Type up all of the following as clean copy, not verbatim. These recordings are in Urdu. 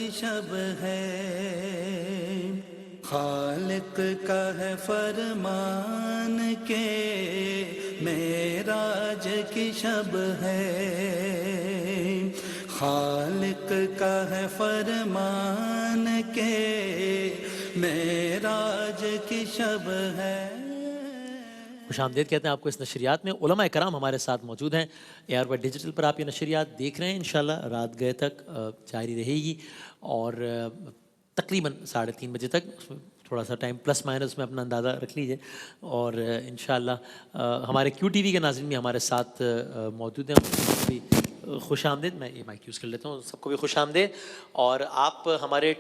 کی شب ہے، خالق کا ہے فرمان کے معراج کی شب ہے، خالق کا ہے فرمان کے معراج کی شب ہے۔ خوش آمدید کہتے ہیں آپ کو اس نشریات میں۔ علماء کرام ہمارے ساتھ موجود ہیں۔ AR ڈیجیٹل پر آپ یہ نشریات دیکھ رہے ہیں، انشاءاللہ رات گئے تک جاری رہے گی، اور تقریباً 3:30 بجے تک، تھوڑا سا ٹائم پلس مائنس میں اپنا اندازہ رکھ لیجئے، اور انشاءاللہ ہمارے QTV کے ناظرین بھی ہمارے ساتھ موجود ہیں، بھی خوش آمدید۔ میں یہ مائک یوز کر لیتا ہوں، سب کو بھی خوش آمدید۔ اور آپ ہمارے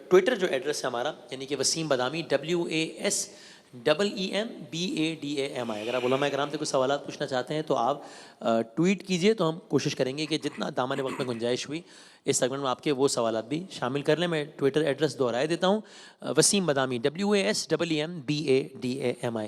ٹویٹر جو ایڈریس ہے ہمارا، یعنی کہ وسیم بدامی WASEEMBADAMI، اگر آپ علماء کرام سے کوئی سوالات پوچھنا چاہتے ہیں تو آپ ٹویٹ کیجئے، تو ہم کوشش کریں گے کہ جتنا دامن وقت میں گنجائش ہوئی اس سیگمنٹ میں آپ کے وہ سوالات بھی شامل کر لیں۔ میں ٹویٹر ایڈریس دوہرائے دیتا ہوں، وسیم بدامی WASEEMBADAMI۔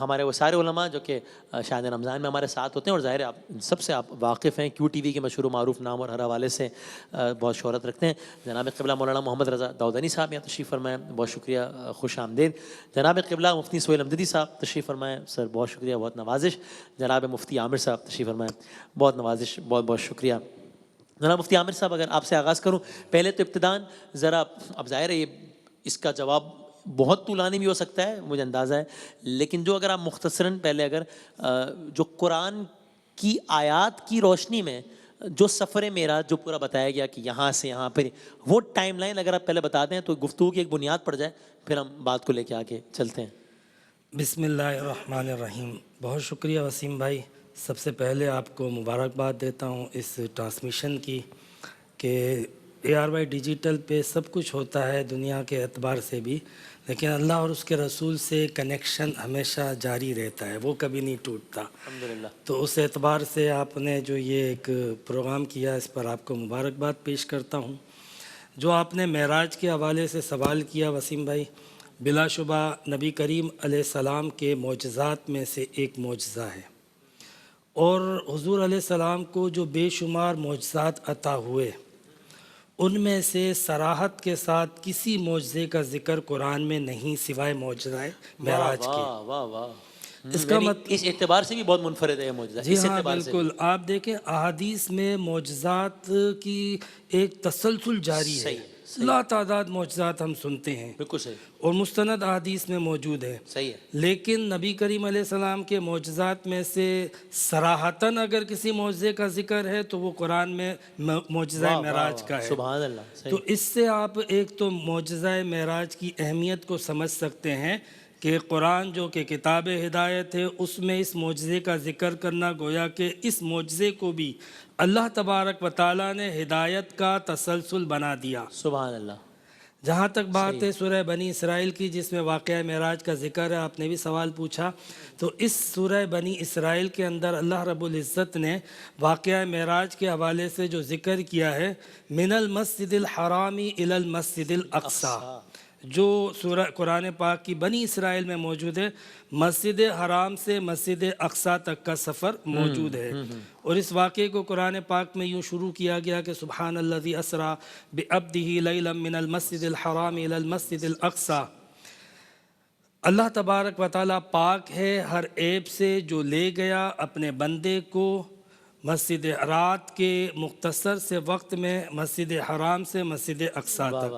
ہمارے وہ سارے علماء جو کہ شاید رمضان میں ہمارے ساتھ ہوتے ہیں، اور ظاہر ہے آپ سب سے آپ واقف ہیں، QTV کے مشہور و معروف نام اور ہر حوالے سے بہت شہرت رکھتے ہیں۔ جناب قبلہ مولانا محمد رضا داؤدانی صاحب یہاں تشریف فرمائیں، بہت شکریہ، خوش آمدید۔ جناب قبلہ مفتی سہیل امجدی صاحب تشریف فرمائیں، سر بہت شکریہ، بہت نوازش۔ جناب مفتی عامر صاحب تشریف فرمائیں، بہت نوازش، بہت بہت شکریہ۔ جناب مفتی عامر صاحب، اگر آپ سے آغاز کروں، پہلے تو ابتداً ذرا، اب ظاہر ہے اس کا جواب بہت طولانی بھی ہو سکتا ہے، مجھے اندازہ ہے، لیکن جو اگر آپ مختصراً پہلے اگر جو قرآن کی آیات کی روشنی میں جو سفر معراج جو پورا بتایا گیا کہ یہاں سے یہاں پر، وہ ٹائم لائن اگر آپ پہلے بتا دیں تو گفتگو کی ایک بنیاد پڑ جائے، پھر ہم بات کو لے کے آگے چلتے ہیں۔ بسم اللہ الرحمن الرحیم۔ بہت شکریہ وسیم بھائی، سب سے پہلے آپ کو مبارکباد دیتا ہوں اس ٹرانسمیشن کی، کہ ARY ڈیجیٹل پہ سب کچھ ہوتا ہے دنیا کے اعتبار سے بھی، لیکن اللہ اور اس کے رسول سے کنیکشن ہمیشہ جاری رہتا ہے، وہ کبھی نہیں ٹوٹتا۔ الحمدللہ۔ تو اس اعتبار سے آپ نے جو یہ ایک پروگرام کیا، اس پر آپ کو مبارکباد پیش کرتا ہوں۔ جو آپ نے معراج کے حوالے سے سوال کیا وسیم بھائی، بلا شبہ نبی کریم علیہ السلام کے معجزات میں سے ایک معجزہ ہے، اور حضور علیہ السلام کو جو بے شمار معجزات عطا ہوئے، ان میں سے صراحت کے ساتھ کسی معجزے کا ذکر قرآن میں نہیں سوائے معجزہ معراج کے۔ واہ واہ واہ، اس کا اس اعتبار سے بھی بہت منفرد ہے یہ معجزہ، جی اس ہاں اعتبار سے بالکل، آپ دیکھیں احادیث میں معجزات کی ایک تسلسل جاری ہے، لا تعداد معجزات ہم سنتے ہیں، بالکل صحیح، اور مستند احادیث میں موجود ہے، صحیح ہے۔ لیکن نبی کریم علیہ السلام کے معجزات میں سے صراحتاً اگر کسی معجزے کا ذکر ہے تو وہ قرآن میں معجزہ معراج کا ہے۔ سبحان اللہ، تو صحیح۔ اس سے آپ ایک تو معجزہ معراج کی اہمیت کو سمجھ سکتے ہیں کہ قرآن جو کہ کتاب ہدایت ہے، اس میں اس معجزے کا ذکر کرنا گویا کہ اس معجزے کو بھی اللہ تبارک و تعالیٰ نے ہدایت کا تسلسل بنا دیا۔ سبحان اللہ۔ جہاں تک بات ہے سورہ بنی اسرائیل کی، جس میں واقعہ معراج کا ذکر ہے، آپ نے بھی سوال پوچھا، تو اس سورہ بنی اسرائیل کے اندر اللہ رب العزت نے واقعہ معراج کے حوالے سے جو ذکر کیا ہے، من المسجد الحرام الی المسجد الاقصی، جو سورہ قرآن پاک کی بنی اسرائیل میں موجود ہے، مسجد حرام سے مسجد اقصی تک کا سفر موجود ہے۔ اور اس واقعے کو قرآن پاک میں یوں شروع کیا گیا کہ سبحان الذی اسریٰ بعبدہ لیلا من المسجد الحرام الی المسجد الاقصی۔ اللہ تبارک و تعالیٰ پاک ہے ہر عیب سے، جو لے گیا اپنے بندے کو مسجد رات کے مختصر سے وقت میں مسجد حرام سے مسجد اقصی تک۔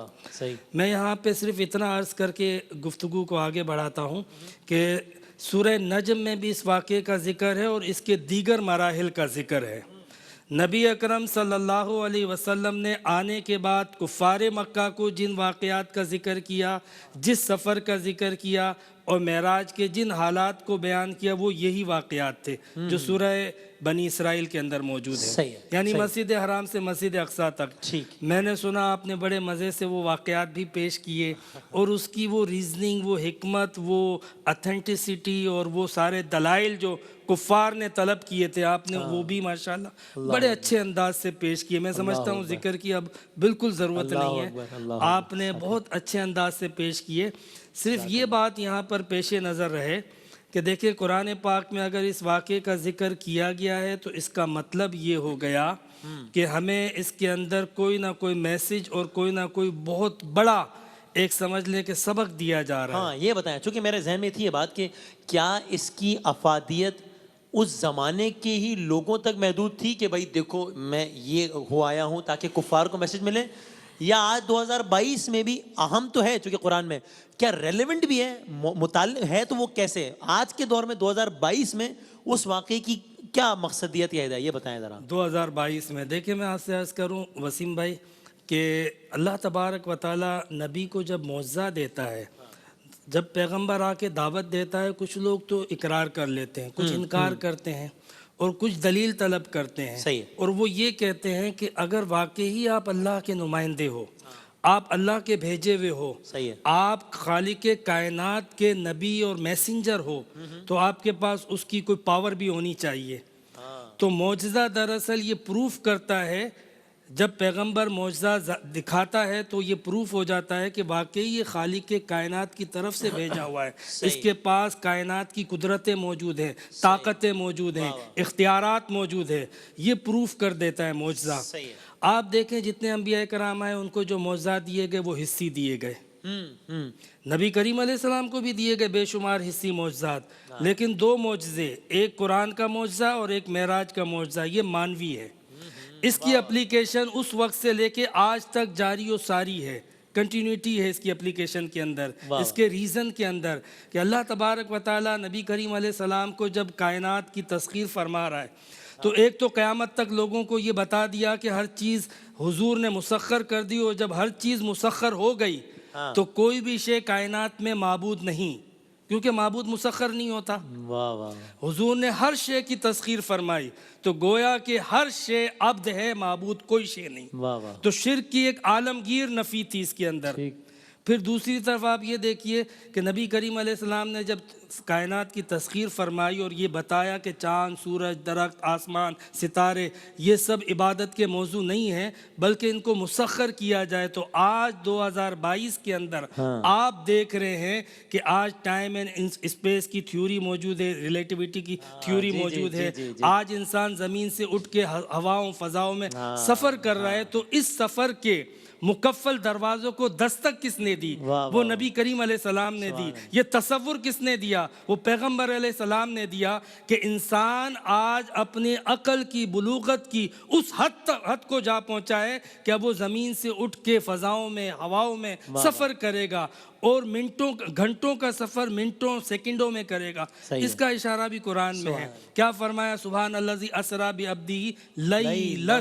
میں یہاں پہ صرف اتنا عرض کر کے گفتگو کو آگے بڑھاتا ہوں کہ سورہ نجم میں بھی اس واقعے کا ذکر ہے اور اس کے دیگر مراحل کا ذکر ہے۔ نبی اکرم صلی اللہ علیہ وسلم نے آنے کے بعد کفار مکہ کو جن واقعات کا ذکر کیا، جس سفر کا ذکر کیا اور معراج کے جن حالات کو بیان کیا، وہ یہی واقعات تھے جو سورہ بنی اسرائیل کے اندر موجود ہے، یعنی مسجد حرام سے مسجد اقصی تک۔ میں نے سنا آپ نے بڑے مزے سے وہ واقعات بھی پیش کیے، اور اس کی وہ ریزننگ، وہ حکمت، وہ اتھینٹسٹی اور وہ سارے دلائل جو کفار نے طلب کیے تھے، آپ نے وہ بھی ماشاءاللہ بڑے اچھے انداز سے پیش کیے۔ میں سمجھتا ہوں ذکر کی اب بالکل ضرورت نہیں ہے، آپ نے بہت اچھے انداز سے پیش کیے۔ صرف یہ بات یہاں پر پیش نظر رہے کہ دیکھیں قرآن پاک میں اگر اس واقعے کا ذکر کیا گیا ہے تو اس کا مطلب یہ ہو گیا کہ ہمیں اس کے اندر کوئی نہ کوئی میسج اور کوئی نہ کوئی بہت بڑا ایک سمجھ لیں کہ سبق دیا جا رہا ہے۔ ہاں یہ بتائیں، چونکہ میرے ذہن میں تھی یہ بات کہ کیا اس کی افادیت اس زمانے کے ہی لوگوں تک محدود تھی کہ بھائی دیکھو میں یہ ہو آیا ہوں تاکہ کفار کو میسج ملے، یا آج 2022 میں بھی اہم تو ہے چونکہ قرآن میں، کیا ریلیونٹ بھی ہے متعلق ہے، تو وہ کیسے آج کے دور میں 2022 میں اس واقعے کی کیا مقصدیت یا ہدایت، یہ بتائیں ذرا۔ 2022 میں دیکھیں میں آپ سے عرض کروں وسیم بھائی کہ اللہ تبارک و تعالیٰ نبی کو جب معجزہ دیتا ہے، جب پیغمبر آ کے دعوت دیتا ہے، کچھ لوگ تو اقرار کر لیتے ہیں، کچھ انکار کرتے ہیں اور کچھ دلیل طلب کرتے ہیں، صحیح ہے۔ اور وہ یہ کہتے ہیں کہ اگر واقعی آپ اللہ کے نمائندے ہو، آپ اللہ کے بھیجے ہوئے ہو، صحیح ہے۔ آپ خالق کائنات کے نبی اور میسنجر ہو، تو آپ کے پاس اس کی کوئی پاور بھی ہونی چاہیے۔ تو معجزہ دراصل یہ پروف کرتا ہے، جب پیغمبر معجزہ دکھاتا ہے تو یہ پروف ہو جاتا ہے کہ واقعی یہ خالق کائنات کی طرف سے بھیجا ہوا ہے، اس کے پاس کائنات کی قدرتیں موجود ہیں، طاقتیں موجود ہیں، اختیارات موجود ہیں، یہ پروف کر دیتا ہے معجزہ۔ صحیح ہے۔ آپ دیکھیں جتنے انبیاء کرام آئے ان کو جو معجزات دیے گئے وہ حصی دیے گئے، نبی کریم علیہ السلام کو بھی دیے گئے بے شمار حصی معجزات، لیکن دو معجزے، ایک قرآن کا معجزہ اور ایک معراج کا معجزہ، یہ مانوی ہے۔ اس کی اپلیکیشن اس وقت سے لے کے آج تک جاری و ساری ہے، کنٹینیوٹی ہے اس کی اپلیکیشن کے اندر، اس کے ریزن کے اندر، کہ اللہ تبارک و تعالیٰ نبی کریم علیہ السلام کو جب کائنات کی تسخیر فرما رہا ہے تو ایک تو قیامت تک لوگوں کو یہ بتا دیا کہ ہر چیز حضور نے مسخر کر دی، اور جب ہر چیز مسخر ہو گئی تو کوئی بھی شے کائنات میں معبود نہیں، کیونکہ معبود مسخر نہیں ہوتا۔ واہ واہ، حضور نے ہر شے کی تسخیر فرمائی، تو گویا کہ ہر شے عبد ہے، معبود کوئی شے نہیں۔ واہ واہ، تو شرک کی ایک عالمگیر نفی تھی اس کے اندر۔ پھر دوسری طرف آپ یہ دیکھیے کہ نبی کریم علیہ السلام نے جب کائنات کی تسخیر فرمائی اور یہ بتایا کہ چاند، سورج، درخت، آسمان، ستارے یہ سب عبادت کے موضوع نہیں ہیں بلکہ ان کو مسخر کیا جائے، تو آج 2022 کے اندر آپ دیکھ رہے ہیں کہ آج ٹائم اینڈ اسپیس کی تھیوری موجود ہے، ریلیٹیوٹی کی تھیوری موجود ہے، آج انسان زمین سے اٹھ کے ہواؤں فضاؤں میں سفر کر رہا ہے، تو اس سفر کے مکفل دروازوں کو دستک کس نے دی؟ وہ نبی کریم علیہ السلام نے دی۔ یہ تصور کس نے دیا؟ وہ پیغمبر علیہ السلام نے دیا کہ انسان آج اپنے عقل کی بلوغت کی اس حد کو جا پہنچا ہے کہ اب وہ زمین سے اٹھ کے فضاؤں میں، ہواؤں میں سفر کرے گا، اور گھنٹوں کا سفر منٹوں سیکنڈوں میں کرے گا۔ اس کا اشارہ بھی قرآن میں ہے۔ کیا فرمایا؟ سبحان الذی اسری بعبدہ لیلا،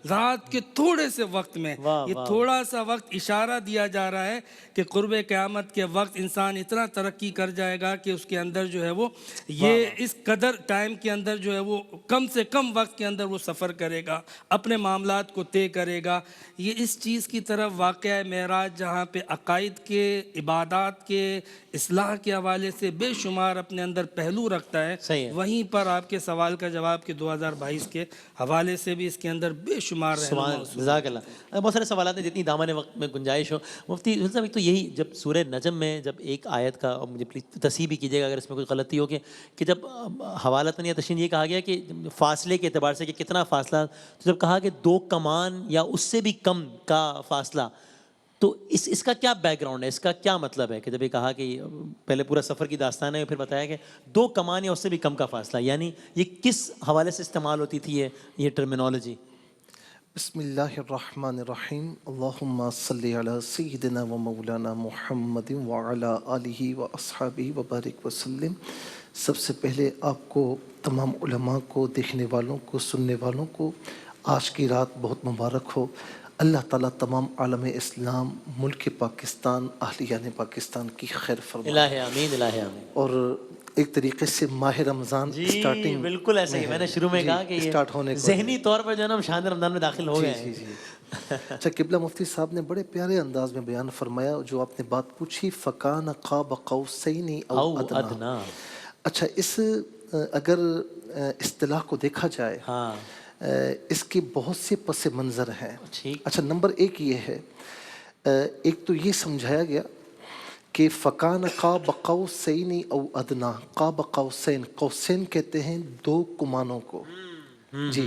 رات کے تھوڑے سے وقت میں، یہ تھوڑا سا وقت اشارہ دیا جا رہا ہے کہ قرب قیامت کے وقت انسان اتنا ترقی کر جائے گا کہ اس کے اندر جو ہے وہ یہ اس قدر ٹائم کے اندر جو ہے وہ کم سے کم وقت کے اندر وہ سفر کرے گا، اپنے معاملات کو طے کرے گا۔ یہ اس چیز کی طرف واقعہ معراج جہاں پہ عقائد کے، عبادات کے، اصلاح کے حوالے سے بے شمار اپنے اندر پہلو رکھتا ہے، وہیں پر آپ کے سوال کا جواب کہ 2022 کے حوالے سے بھی اس کے اندر بے شمار سبحان جزاک اللہ۔ بہت سارے سوالات ہیں، جتنی دامن وقت میں گنجائش ہو۔ مفتی صاحب ایک تو یہی، جب سورہ نجم میں جب ایک آیت کا، مجھے پلیز تصحیح بھی کیجیے گا اگر اس میں کوئی غلطی ہو، کہ جب حوالتاً یا تشریح یہ کہا گیا کہ فاصلے کے اعتبار سے کہ کتنا فاصلہ، تو جب کہا کہ 2 کمان یا اس سے بھی کم کا فاصلہ، تو اس کا کیا بیک گراؤنڈ ہے، اس کا کیا مطلب ہے کہ جب یہ کہا کہ پہلے پورا سفر کی داستان ہے، پھر بتایا کہ 2 کمان یا اس سے بھی کم کا فاصلہ، یعنی یہ کس حوالے سے استعمال ہوتی تھی یہ ٹرمینالوجی؟ بسم اللہ الرحمن الرحیم، اللہم صلی علی سیدنا و مولانا محمد وعلی آلہ و اصحابہ وبارک وسلم۔ سب سے پہلے آپ کو، تمام علماء کو، دیکھنے والوں کو، سننے والوں کو آج کی رات بہت مبارک ہو۔ اللہ تعالیٰ تمام عالم اسلام، ملک پاکستان، اہلیان پاکستان کی خیر فرمائے۔ الہ آمین، الہ آمین۔ اور ایک طریقے سے ماہ رمضان جی بالکل ایسا ہی، میں نے شروع میں کہا کہ یہ ذہنی طور پر جو ہے نا ہم شاہد رمضان میں داخل ہو گئے ہیں۔ اچھا، قبلہ مفتی صاحب نے بڑے پیارے انداز میں بیان فرمایا، جو آپ نے بات پوچھی فَكَانَ قَابَ قَوْسَيْنِ أَوْ أَدْنَىٰ۔ اچھا، اس اگر اصطلاح کو دیکھا جائے، اس کے بہت سے پس منظر ہیں۔ اچھا، نمبر 1 یہ ہے، ایک تو یہ سمجھایا گیا کہ فَكَانَ قَابَ قَوْسَيْنِ أَوْ أَدْنَىٰ۔ قَابَ قَوْسَيْن، قوسین کہتے ہیں 2 کمانوں کو، جی،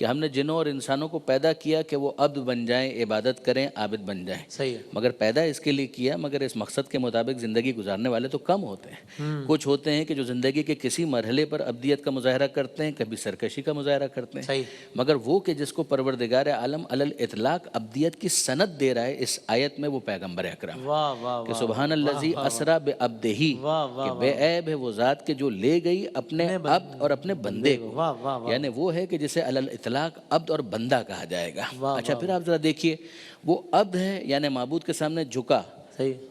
کہ ہم نے جنوں اور انسانوں کو پیدا کیا کہ وہ عبد بن جائیں، عبادت کریں، عابد بن جائیں. صحیح ہے. مگر پیدا اس کے لیے کیا، مگر اس مقصد کے مطابق زندگی گزارنے والے تو کم ہوتے ہیں. کچھ ہوتے ہیں کہ جو زندگی کے کسی مرحلے پر عبدیت کا مظاہرہ کرتے ہیں، کبھی سرکشی کا مظاہرہ کرتے ہیں. صحیح. مگر وہ کہ جس کو پروردگار عالم علی الاطلاق عبدیت کی سند دے رہا ہے اس آیت میں، وہ پیغمبر اکرم. واہ واہ کہ سبحان الذی اسریٰ بعبدہ، کہ بے عیب ہے وہ ذات کے جو لے گئی اپنے عبد اور اپنے بندے کو. یعنی وہ ہے کہ جسے علی الاطلاق عبد اور بندہ کہا جائے گا. اچھا پھر آپ ذرا دیکھیے، وہ عبد ہے یعنی معبود کے سامنے جھکا،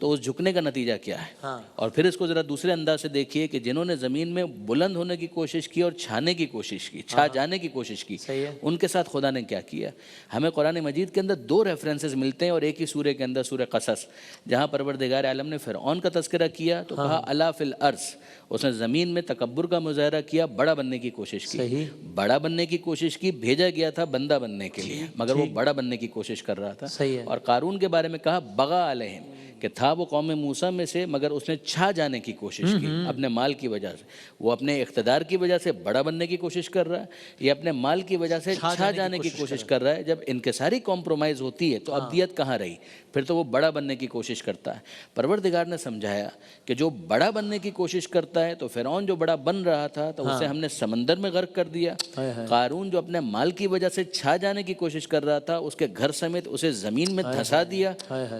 تو اس جھکنے کا نتیجہ کیا ہے؟ اور پھر اس کو ذرا دوسرے انداز سے دیکھیے کہ جنہوں نے زمین میں بلند ہونے کی کوشش کی اور چھانے کی کوشش کی، چھا جانے کی کوشش کی، ان کے ساتھ خدا نے کیا کیا. ہمیں قرآن مجید کے اندر 2 ریفرنسز ملتے ہیں اور ایک ہی سورہ کے اندر، سورہ قصص، جہاں پروردگار عالم نے فرعون کا تذکرہ کیا تو کہا الا فی الارض، اس نے زمین میں تکبر کا مظاہرہ کیا، بڑا بننے کی کوشش کی. بڑا بننے کی کوشش کی، بھیجا گیا تھا بندہ بننے کے لیے، مگر وہ بڑا بننے کی کوشش کر رہا تھا. اور قارون کے بارے میں کہا بغا علیہم، کہ تھا وہ قوم موسیٰ میں سے مگر اس نے چھا جانے کی کوشش کی اپنے مال کی وجہ سے. وہ اپنے اقتدار کی وجہ سے بڑا بننے کی کوشش کر رہا ہے، یا اپنے مال کی وجہ سے چھا جانے کی کوشش کر رہا ہے. جب انکساری کمپرومائز ہوتی ہے تو ابدیت کہاں رہی؟ پھر تو وہ بڑا بننے کی کوشش کرتا ہے. پروردگار نے سمجھایا کہ جو بڑا بننے کی کوشش کرتا ہے، تو فرعون جو بڑا بن رہا تھا تو اسے ہم نے سمندر میں غرق کر دیا. قارون جو اپنے مال کی وجہ سے چھا جانے کی کوشش کر رہا تھا، اس کے گھر سمیت اسے زمین میں دھسا دیا.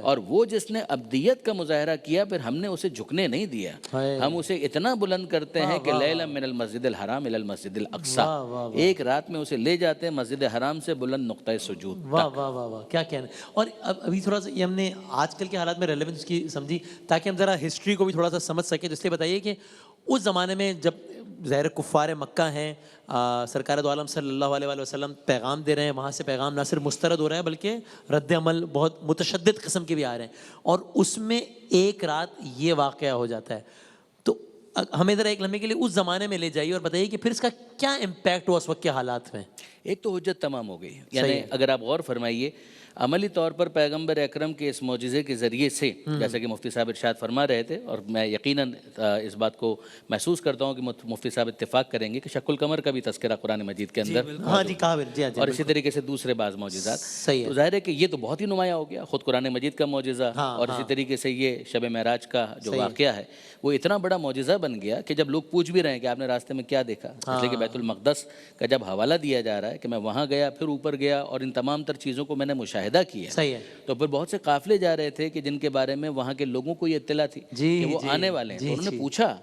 اور وہ جس نے ابدیت کا مظاہرہ کیا، پھر ہم نے اسے جھکنے نہیں دیا. ہم اسے اتنا بلند کرتے ہیں کہ لیلا من المسجد الحرام الی المسجد الاقصی، ایک رات میں اسے لے جاتے ہیں مسجد حرام سے بلند نقطۂ سجود. واہ واہ واہ واہ، کیا کہنا. اور ابھی تھوڑا سا یہ ہم نے آج کل کے حالات میں ریلیونس کی سمجھی تاکہ ہم ذرا ہسٹری کو بھی تھوڑا سا سمجھ سکیں. تو اس لیے بتائیے کہ اس زمانے میں جب ظاہر کفار مکہ ہیں، سرکار دو عالم صلی اللہ علیہ وآلہ وسلم پیغام دے رہے ہیں، وہاں سے پیغام نہ صرف مسترد ہو رہا ہے بلکہ رد عمل بہت متشدد قسم کے بھی آ رہے ہیں، اور اس میں ایک رات یہ واقعہ ہو جاتا ہے. تو ہمیں ذرا ایک لمحے کے لیے اس زمانے میں لے جائیے اور بتائیے کہ پھر اس کا کیا امپیکٹ ہوا اس وقت کے حالات میں. ایک تو حجت تمام ہو گئی. یعنی اگر آپ غور فرمائیے، عملی طور پر پیغمبر اکرم کے اس معجزے کے ذریعے سے، جیسا کہ مفتی صاحب ارشاد فرما رہے تھے، اور میں یقیناً اس بات کو محسوس کرتا ہوں کہ مفتی صاحب اتفاق کریں گے کہ شق القمر کا بھی تذکرہ قرآن مجید کے اندر، اور اسی طریقے سے دوسرے بعض معجزات. تو ظاہر ہے کہ یہ تو بہت ہی نمایاں ہو گیا، خود قرآن مجید کا معجزہ، اور اسی طریقے سے یہ شب معراج کا جو واقعہ ہے وہ اتنا بڑا معجزہ بن گیا کہ جب لوگ پوچھ بھی رہے ہیں کہ آپ نے راستے میں کیا دیکھا، اس لیے کہ بیت المقدس کا جب حوالہ دیا جا رہا ہے کہ میں وہاں گیا، پھر اوپر گیا، اور ان تمام تر چیزوں کو میں نے مشاہدہ کیا. صحیح ہے. تو پھر بہت سے قافلے جا رہے تھے کہ جن کے بارے میں وہاں کے لوگوں کو یہ اطلاع تھی کہ وہ آنے والے ہیں. تو انہوں نے پوچھا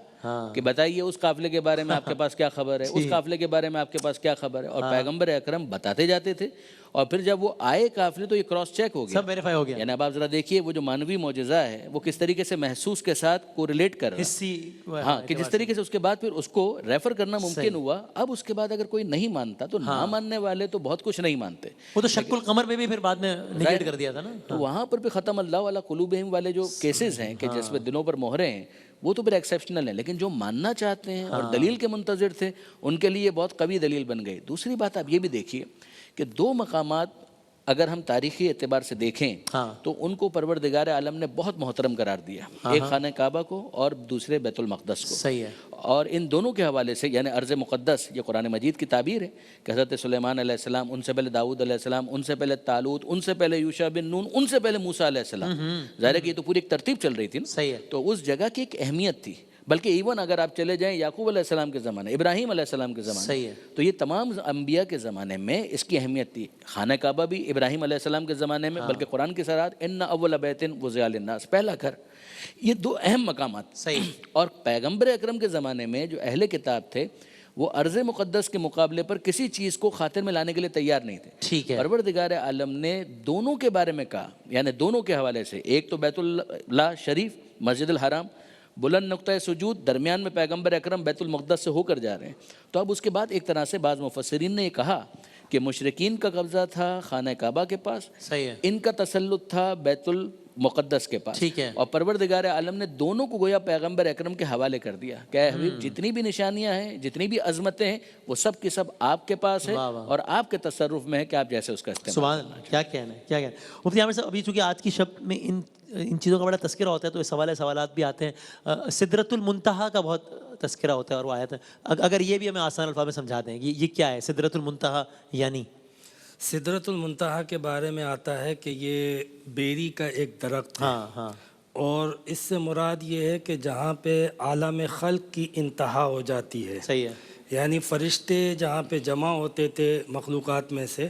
کہ بتائیے اس قافلے کے بارے میں آپ کے پاس کیا خبر ہے، اس قافلے کے بارے میں آپ کے پاس کیا خبر ہے. اور پیغمبر اکرم بتاتے جاتے تھے، اور پھر جب وہ آئے قافلے تو یہ کراس چیک ہو گیا، سب ویریفائی ہو گیا. یعنی اب آپ ذرا دیکھیے وہ جو مانوی معجزہ ہے وہ کس طریقے سے محسوس کے ساتھ کوریلیٹ کر رہا ہے. ہاں، کہ جس طریقے سے اس کے بعد پھر اس کو ریفر کرنا ممکن ہوا. اب اس کے بعد اگر کوئی نہیں مانتا تو نہ ماننے والے تو بہت کچھ نہیں مانتے. وہ تو شق القمر میں بھی پھر بعد میں نگیٹ کر دیا تھا نا. تو وہاں پر بھی ختم اللہ علی قلوبہم والے جو کیسز ہیں کہ جس میں دلوں پر مہرے ہیں، وہ تو پھر ایکسیپشنل ہیں. لیکن جو ماننا چاہتے ہیں اور دلیل کے منتظر تھے، ان کے لیے بہت قوی دلیل بن گئی. دوسری بات آپ یہ بھی دیکھیے کہ 2 مقامات اگر ہم تاریخی اعتبار سے دیکھیں تو ان کو پروردگار عالم نے بہت محترم قرار دیا. ایک خانہ کعبہ کو اور دوسرے بیت المقدس کو. صحیح ہے. اور ان دونوں کے حوالے سے یعنی ارض مقدس، یہ قرآن مجید کی تعبیر ہے کہ حضرت سلیمان علیہ السلام، ان سے پہلے داؤد علیہ السلام، ان سے پہلے طالوت، ان سے پہلے یوشع بن نون، ان سے پہلے موسیٰ علیہ السلام. ظاہر ہے کہ یہ تو پوری ایک ترتیب چل رہی تھی نا. صحیح ہے. تو اس جگہ کی ایک اہمیت تھی. بلکہ ایون اگر آپ چلے جائیں یعقوب علیہ السلام کے زمانے، ابراہیم علیہ السلام کے زمانے، صحیح ہے. تو یہ تمام انبیاء کے زمانے میں اس کی اہمیت تھی. خانہ کعبہ بھی ابراہیم علیہ السلام کے زمانے میں، بلکہ قرآن کی صراحت ان اول بیت وضع للناس، پہلا گھر. یہ 2 اہم مقامات. صحیح. اور پیغمبر اکرم کے زمانے میں جو اہل کتاب تھے وہ ارض مقدس کے مقابلے پر کسی چیز کو خاطر میں لانے کے لیے تیار نہیں تھے. ٹھیک ہے. پروردگار عالم نے دونوں کے بارے میں کہا، یعنی دونوں کے حوالے سے. ایک تو بیت اللہ شریف، مسجد الحرام، بلند نقطۂ سجود، درمیان میں پیغمبر اکرم بیت المقدس سے ہو کر جا رہے ہیں. تو اب اس کے بعد ایک طرح سے بعض مفسرین نے یہ کہا کہ مشرکین کا قبضہ تھا خانہ کعبہ کے پاس، صحیح ہے. ان کا تسلط تھا بیت المقدس کے پاس. ٹھیک ہے. اور پروردگار عالم نے دونوں کو گویا پیغمبر اکرم کے حوالے کر دیا کہ اے حبیب، جتنی بھی نشانیاں ہیں، جتنی بھی عظمتیں ہیں، وہ سب کی سب آپ کے پاس ہے اور آپ کے تصرف میں ہے کہ آپ جیسے اس کا استعمال. سبحان اللہ. کیا کہنا ہے، کیا کہنا ہے. مفتی عامر صاحب، ابھی چونکہ آج کی شب میں ان چیزوں کا بڑا تذکرہ ہوتا ہے تو اس حوالے سوالات بھی آتے ہیں. سدرۃ المنتہا کا بہت تذکرہ ہوتا ہے اور وہ آیت ہے. اگر یہ بھی ہمیں آسان الفاظ میں سمجھا دیں کہ یہ کیا ہے سدرۃ المنتہا یعنی؟ سدرۃ المنتہا کے بارے میں آتا ہے کہ یہ بیری کا ایک درخت ہے. ہاں ہاں اور اس سے مراد یہ ہے کہ جہاں پہ عالم خلق کی انتہا ہو جاتی ہے. صحیح ہے. یعنی فرشتے جہاں پہ جمع ہوتے تھے مخلوقات میں سے،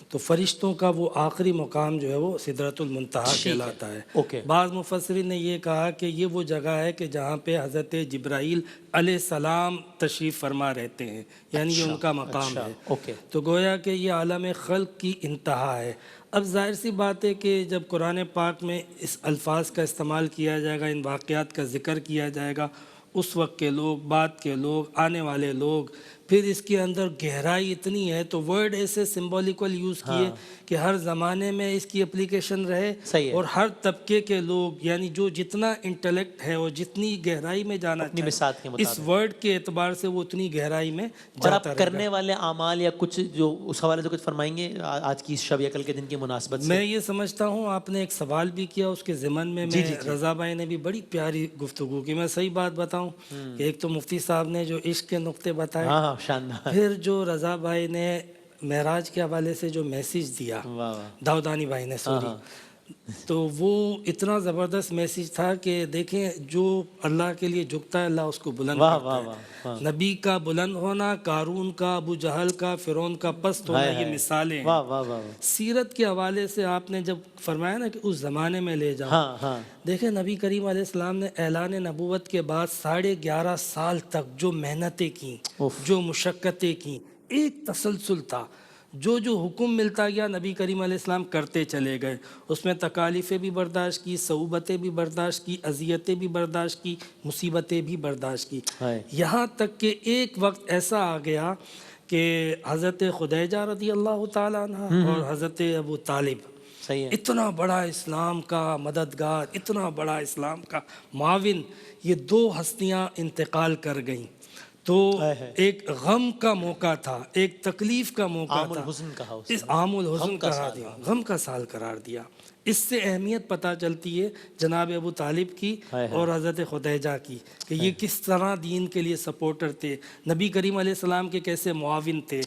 تو فرشتوں کا وہ آخری مقام جو ہے وہ سدرۃ المنتہا کہلاتا ہے. اوکے. بعض مفسرین نے یہ کہا کہ یہ وہ جگہ ہے کہ جہاں پہ حضرت جبرائیل علیہ السلام تشریف فرما رہتے ہیں، یعنی یہ ان کا مقام ہے. اوکے. تو گویا کہ یہ عالم خلق کی انتہا ہے. اب ظاہر سی بات ہے کہ جب قرآن پاک میں اس الفاظ کا استعمال کیا جائے گا، ان واقعات کا ذکر کیا جائے گا، اس وقت کے لوگ، بعد کے لوگ، آنے والے لوگ، پھر اس کے اندر گہرائی اتنی ہے تو ورڈ ایسے سمبولیکل یوز کیے کہ ہر زمانے میں اس کی اپلیکیشن رہے اور ہر طبقے کے لوگ، یعنی جو جتنا انٹلیکٹ ہے اور جتنی گہرائی میں جانا چاہے اس ورڈ کے اعتبار سے وہ اتنی گہرائی میں اور آپ کرنے والے اعمال یا کچھ جو اس حوالے سے کچھ فرمائیں گے آج کی شب یا کل کے دن کی مناسبت سے؟ میں یہ سمجھتا ہوں آپ نے ایک سوال بھی کیا، اس کے ضمن میں رضا بھائی نے بھی بڑی پیاری گفتگو کی. میں صحیح بات بتاؤں کہ ایک تو مفتی صاحب نے جو عشق کے نقطے بتائے، پھر جو رضا بھائی نے معراج کے حوالے سے جو میسیج دیا، داؤدانی بھائی نے سوری، تو وہ اتنا زبردست میسیج تھا کہ دیکھیں جو اللہ کے لیے جھکتا ہے اللہ اس کو بلند کرتا ہے. نبی کا بلند ہونا، قارون کا، ابو جہل کا، فرعون کا پست ہونا، یہ مثالیں ہیں. سیرت کے حوالے سے آپ نے جب فرمایا نا کہ اس زمانے میں لے جاؤ، دیکھیں نبی کریم علیہ السلام نے اعلان نبوت کے بعد 11.5 سال تک جو محنتیں کیں، جو مشقتیں کیں، ایک تسلسل تھا. جو حکم ملتا گیا نبی کریم علیہ السلام کرتے چلے گئے. اس میں تکالیفیں بھی برداشت کی، صعوبتیں بھی برداشت کی، اذیتیں بھی برداشت کی، مصیبتیں بھی برداشت کی. یہاں تک کہ ایک وقت ایسا آ گیا کہ حضرت خدیجہ رضی اللہ تعالیٰ عنہ اور حضرت ابو طالب، اتنا بڑا اسلام کا مددگار، اتنا بڑا اسلام کا معاون، یہ 2 ہستیاں انتقال کر گئیں. تو ایک غم کا موقع تھا، ایک تکلیف کا موقع تھا، اس عام الحزن قرار دیا، غم کا سال قرار دیا. اس سے اہمیت پتہ چلتی ہے جناب ابو طالب کی اور حضرت خدیجہ کی کہ یہ کس طرح دین کے لیے سپورٹر تھے، نبی کریم علیہ السلام کے کیسے معاون تھے.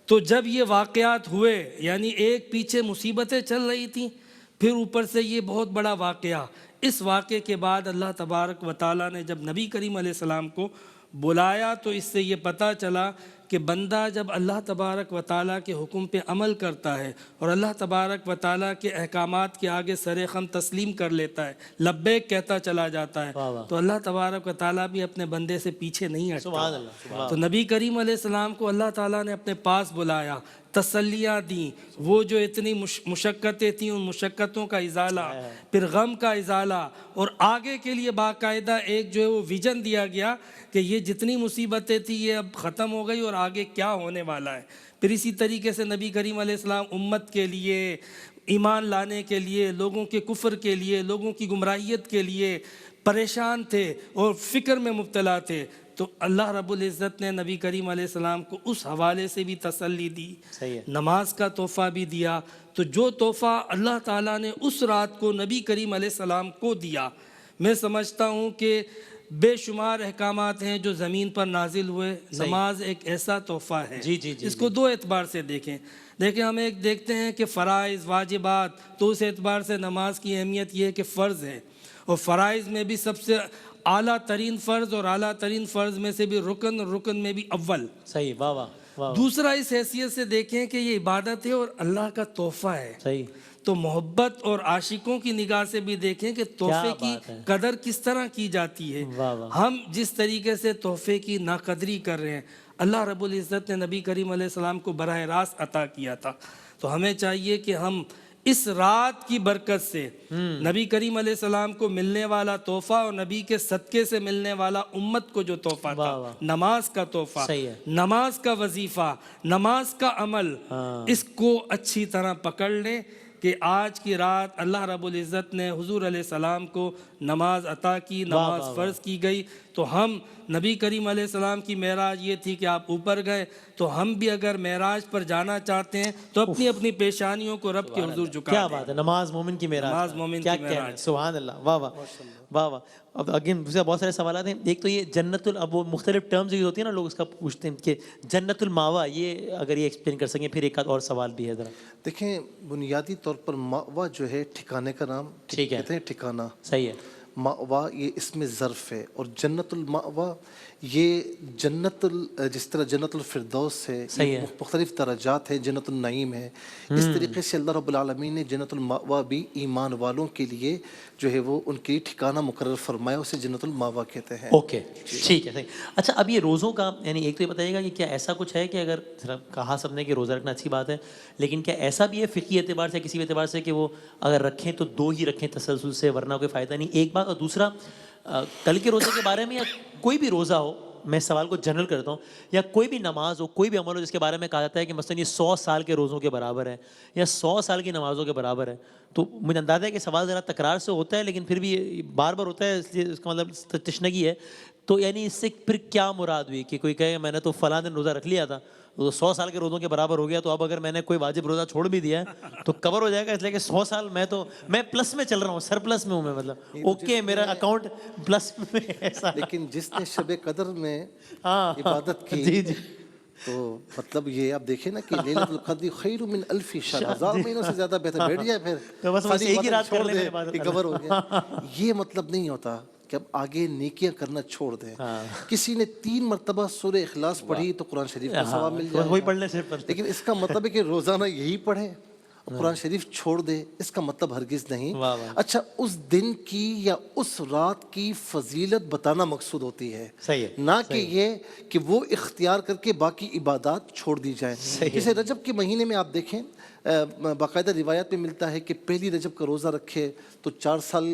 تو جب یہ واقعات ہوئے، یعنی ایک پیچھے مصیبتیں چل رہی تھیں، پھر اوپر سے یہ بہت بڑا واقعہ. اس واقعے کے بعد اللہ تبارک و تعالیٰ نے جب نبی کریم علیہ السلام کو بلایا تو اس سے یہ پتہ چلا کہ بندہ جب اللہ تبارک و تعالیٰ کے حکم پہ عمل کرتا ہے اور اللہ تبارک و تعالیٰ کے احکامات کے آگے سر خم تسلیم کر لیتا ہے، لبیک کہتا چلا جاتا ہے، تو اللہ تبارک و تعالیٰ بھی اپنے بندے سے پیچھے نہیں ہٹتا. تو نبی کریم علیہ السلام کو اللہ تعالیٰ نے اپنے پاس بلایا، تسلیاں دیں، وہ جو اتنی مشقتیں تھیں ان مشقتوں کا ازالہ، پھر غم کا ازالہ، اور آگے کے لیے باقاعدہ ایک جو ہے وہ ویژن دیا گیا کہ یہ جتنی مصیبتیں تھیں یہ اب ختم ہو گئی اور آگے کیا ہونے والا ہے. پھر اسی طریقے سے نبی کریم علیہ السلام امت کے لیے، ایمان لانے کے لیے، لوگوں کے کفر کے لیے، لوگوں کی گمراہیت کے لیے پریشان تھے اور فکر میں مبتلا تھے. تو اللہ رب العزت نے نبی کریم علیہ السلام کو اس حوالے سے بھی تسلی دی، نماز کا تحفہ بھی دیا. تو جو تحفہ اللہ تعالیٰ نے اس رات کو نبی کریم علیہ السلام کو دیا، میں سمجھتا ہوں کہ بے شمار احکامات ہیں جو زمین پر نازل ہوئے. نماز ایک ایسا تحفہ ہے، اس کو 2 اعتبار سے دیکھیں. ہم ایک دیکھتے ہیں کہ فرائض واجبات، تو اس اعتبار سے نماز کی اہمیت یہ ہے کہ فرض ہے، اور فرائض میں بھی سب سے اعلیٰ ترین فرض اور اعلیٰ ترین فرض میں سے بھی رکن میں بھی اول. صحیح. واہ واہ. دوسرا اس حیثیت سے دیکھیں کہ یہ عبادت ہے اور اللہ کا تحفہ ہے. صحیح. تو محبت اور عاشقوں کی نگاہ سے بھی دیکھیں کہ تحفے کی قدر کس طرح کی جاتی ہے. ہم جس طریقے سے تحفے کی ناقدری کر رہے ہیں، اللہ رب العزت نے نبی کریم علیہ السلام کو براہ راست عطا کیا تھا. تو ہمیں چاہیے کہ ہم اس رات کی برکت سے نبی کریم علیہ السلام کو ملنے والا تحفہ اور نبی کے صدقے سے ملنے والا امت کو جو تحفہ تھا، نماز کا تحفہ، نماز کا وظیفہ، نماز کا عمل، اس کو اچھی طرح پکڑ لیں کہ آج کی رات اللہ رب العزت نے حضور علیہ السلام کو نماز عطا کی، نماز فرض کی گئی. تو ہم نبی کریم علیہ السلام کی معراج یہ تھی کہ آپ اوپر گئے، تو ہم بھی اگر معراج پر جانا چاہتے ہیں تو اپنی اپنی پیشانیوں کو رب کے حضور جھکا دیں. کیا بات ہے، نماز مومن کی معراج. نماز مومن کی معراج. سبحان اللہ. واہ واہ. واہ واہ. اب اگین بہت سارے سوالات ہیں. ایک تو یہ جنت اب وہ مختلف ٹرمز یوز ہوتی ہیں نا, لوگ اس کا پوچھتے ہیں کہ جنت الماوا, یہ اگر یہ ایکسپلین کر سکیں. پھر ایک آدھ اور سوال بھی ہے ذرا. دیکھیں بنیادی طور پر مأوا جو ہے ٹھکانے کا نام, ٹھیک ہے, کہتے ہیں ٹھکانہ. صحیح ہے. مأوا یہ اس میں ظرف ہے, اور جنت المأوا یہ جنت جس طرح جنت الفردوس ہے, یہ مختلف درجات ہیں, جنت النعیم ہے. اس طریقے سے اللہ رب العالمین نے جنت المأوا بھی ایمان والوں کے لیے جو ہے وہ ان کی ٹھکانہ مقرر فرمایا, اسے جنت المأوا کہتے ہیں. اوکے ٹھیک ہے, صحیح. اچھا اب یہ روزوں کا, یعنی ایک تو یہ بتائیے گا کہ کیا ایسا کچھ ہے کہ اگر کہا سب نے کہ روزہ رکھنا اچھی بات ہے, لیکن کیا ایسا بھی ہے فقہی اعتبار سے, کسی بھی اعتبار سے, کہ وہ اگر رکھیں تو 2 ہی رکھیں تسلسل سے, ورنہ کوئی فائدہ نہیں, ایک بات. اور دوسرا کل کے روزے کے بارے میں, یا کوئی بھی روزہ ہو, میں سوال کو جنرل کرتا ہوں, یا کوئی بھی نماز ہو, کوئی بھی عمل ہو جس کے بارے میں کہا جاتا ہے کہ مثلاً یہ 100 سال کے روزوں کے برابر ہے یا 100 سال کی نمازوں کے برابر ہے, تو مجھے اندازہ ہے کہ سوال ذرا تکرار سے ہوتا ہے, لیکن پھر بھی بار بار ہوتا ہے, اس لیے اس کا مطلب تشنگی ہے. تو یعنی اس سے پھر کیا مراد ہوئی کہ کوئی کہے میں نے تو فلاں دن روزہ رکھ لیا تھا, تو 100 سال کے روزوں کے برابر ہو گیا, تو اب اگر میں نے کوئی واجب روزہ چھوڑ بھی دیا ہے تو کور ہو جائے گا, اس لیے کہ 100 سال میں پلس میں چل رہا ہوں, سر پلس میں ہوں میں, مطلب اوکے میرا اکاؤنٹ پلس میں ایسا. لیکن جس نے شب قدر میں عبادت کی, تو مطلب یہ آپ دیکھیں نا کہ لیلۃ القدر خیر من الف شہر, 1000 مہینوں سے زیادہ بہتر. بیٹھ جائے پھر تو بس ایک ہی رات کر لیں, کہ کور ہو گیا. یہ مطلب نہیں ہوتا کہ اب آگے نیکیاں کرنا چھوڑ دیں. کسی نے 3 مرتبہ سورہ اخلاص پڑھی تو قرآن شریف کا ثواب مل جائے, وہی پڑھ لیں صرف. لیکن اس کا مطلب ہے کہ روزانہ یہی پڑھیں, قرآن شریف چھوڑ دے, اس کا مطلب ہرگز نہیں. اچھا اس دن کی یا اس رات کی فضیلت بتانا مقصود ہوتی ہے, نہ کہ یہ کہ وہ اختیار کر کے باقی عبادات چھوڑ دی جائیں. جیسے رجب کے مہینے میں آپ دیکھیں باقاعدہ روایت میں ملتا ہے کہ پہلی رجب کا روزہ رکھے تو 4 سال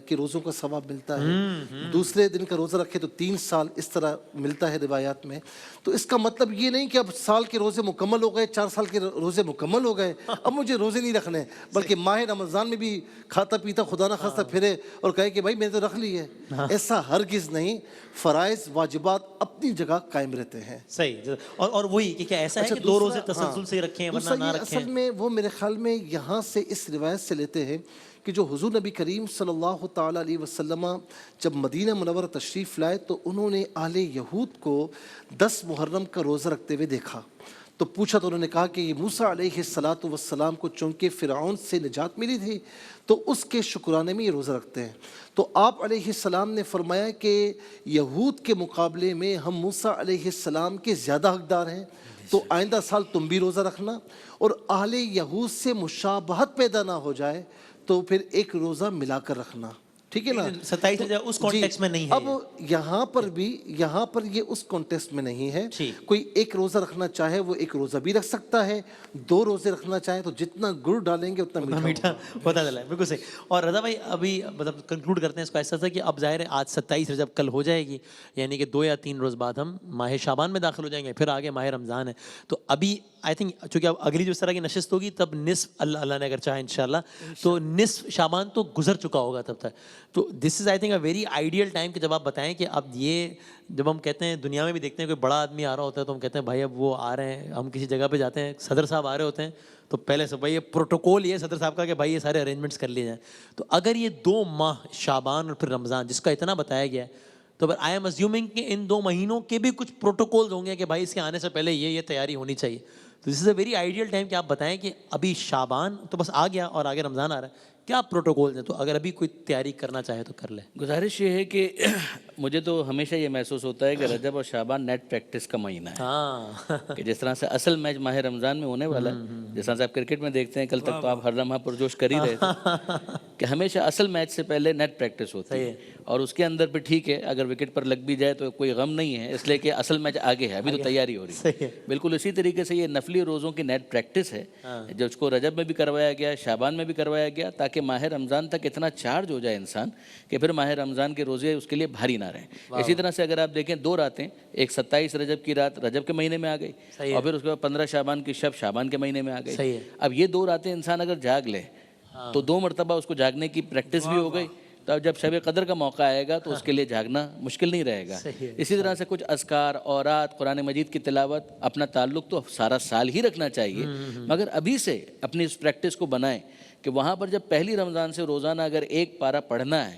کے روزوں کا ثواب ملتا ہے, دوسرے دن کا روزہ رکھے تو 3 سال, اس طرح ملتا ہے روایات میں. تو اس کا مطلب یہ نہیں کہ اب سال کے روزے مکمل ہو گئے, 4 سال کے روزے مکمل ہو گئے, اب مجھے روزے نہیں رکھنے, بلکہ ماہ رمضان میں بھی کھاتا پیتا خدا نہ خواستہ پھرے اور کہے کہ بھائی میں نے تو رکھ لی ہے. ایسا ہرگز نہیں. فرائض واجبات اپنی جگہ قائم رہتے ہیں. صحیح. اور وہی کہ کیا ایسا ہے کہ 2 روزے تسلسل سے رکھیں ورنہ نہ رکھیں. اصل میں وہ میرے خیال میں یہاں سے اس روایت سے لیتے ہیں کہ جو حضور نبی کریم صلی اللہ تعالیٰ علیہ وسلم جب مدینہ منورہ تشریف لائے تو انہوں نے اہل یہود کو 10 محرم کا روزہ رکھتے ہوئے دیکھا. تو پوچھا تو انہوں نے کہا کہ یہ موسیٰ علیہ السلام کو چونکہ فرعون سے نجات ملی تھی تو اس کے شکرانے میں یہ روزہ رکھتے ہیں. تو آپ علیہ السلام نے فرمایا کہ یہود کے مقابلے میں ہم موسیٰ علیہ السلام کے زیادہ حقدار ہیں, تو آئندہ سال تم بھی روزہ رکھنا, اور اہل یہود سے مشابہت پیدا نہ ہو جائے تو پھر ایک روزہ ملا کر رکھنا. ٹھیک ہے نا, 27 اس کانٹیکسٹ میں نہیں ہے. اب یہاں پر یہ اس کانٹیکسٹ میں نہیں ہے. کوئی ایک روزہ رکھنا چاہے وہ ایک روزہ بھی رکھ سکتا ہے, 2 روزے رکھنا چاہے تو جتنا گڑ ڈالیں گے اتنا میٹھا پتہ چلا ہے. بالکل صحیح. اور رضا بھائی ابھی مطلب کنکلوڈ کرتے ہیں اس کو ایسا تھا کہ اب ظاہر ہے آج 27 رجب کل ہو جائے گی, یعنی کہ 2 یا 3 روز بعد ہم ماہ شعبان میں داخل ہو جائیں گے, پھر آگے ماہ رمضان ہے. تو ابھی آئی تھنک چونکہ اب اگلی جو اس طرح کی نشست ہوگی تب نصف اللہ نے اگر چاہے انشاءاللہ تو نصف شعبان تو گزر چکا ہوگا تب تک. تو this is I think a very ideal time کہ جب آپ بتائیں کہ اب یہ جب ہم کہتے ہیں دنیا میں بھی دیکھتے ہیں کوئی بڑا آدمی آ رہا ہوتا ہے تو ہم کہتے ہیں بھائی اب وہ آ رہے ہیں, ہم کسی جگہ پہ جاتے ہیں صدر صاحب آ رہے ہوتے ہیں تو پہلے سے بھائی یہ پروٹوکول یہ صدر صاحب کا کہ بھائی یہ سارے ارینجمنٹس کر لیے جائیں. تو اگر یہ 2 ماہ شعبان اور پھر رمضان جس کا اتنا بتایا گیا ہے, تو آئی ایم ازیومنگ کہ ان 2 مہینوں کے بھی کچھ پروٹوکولز ہوں گے کہ بھائی اس کے آنے سے پہلے یہ تیاری ہونی چاہیے. تو this is a very ideal time کہ آپ بتائیں کہ ابھی شعبان تو بس آ گیا اور آگے رمضان آ رہا ہے, کیا پروٹوکولز ہیں, تو اگر ابھی کوئی تیاری کرنا چاہے تو کر لیں. گزارش یہ ہے کہ مجھے تو ہمیشہ یہ محسوس ہوتا ہے کہ رجب اور شعبان نیٹ پریکٹس کا مہینہ ہے, کہ جس طرح سے اصل میچ ماہ رمضان میں ہونے والا ہے, جس طرح سے آپ کرکٹ میں دیکھتے ہیں, کل تک تو آپ ہر لمحہ پرجوش کر ہی رہے تھے, کہ ہمیشہ اصل میچ سے پہلے نیٹ پریکٹس ہوتی ہے, اور اس کے اندر پہ ٹھیک ہے اگر وکٹ پر لگ بھی جائے تو کوئی غم نہیں ہے, اس لیے کہ اصل میچ آگے ہے, ابھی تو تیاری ہو رہی ہے. بالکل اسی طریقے سے یہ نفلی روزوں کی نیٹ پریکٹس ہے جو اس کو رجب میں بھی کروایا گیا, شعبان میں بھی کروایا گیا, تاکہ ماہ رمضان تک اتنا چارج ہو جائے انسان کہ پھر ماہ رمضان کے روزے اس کے لیے بھاری نہ رہیں. اسی طرح سے اگر آپ دیکھیں 2 راتیں, ایک 27 رجب کی رات رجب کے مہینے میں آ گئی, اور پھر اس کے بعد 15 شعبان کی شب شعبان کے مہینے میں آ گئی. اب یہ 2 راتیں انسان اگر جاگ لے تو 2 مرتبہ اس کو جاگنے کی پریکٹس بھی ہو گئی, تو اب جب شب قدر کا موقع آئے گا تو اس کے لیے جاگنا مشکل نہیں رہے گا. اسی طرح سے کچھ اذکار, اورات, قرآن مجید کی تلاوت, اپنا تعلق تو سارا سال ہی رکھنا چاہیے, مگر ابھی سے اپنی اس پریکٹس کو بنائیں کہ وہاں پر جب پہلی رمضان سے روزانہ اگر 1 پارہ پڑھنا ہے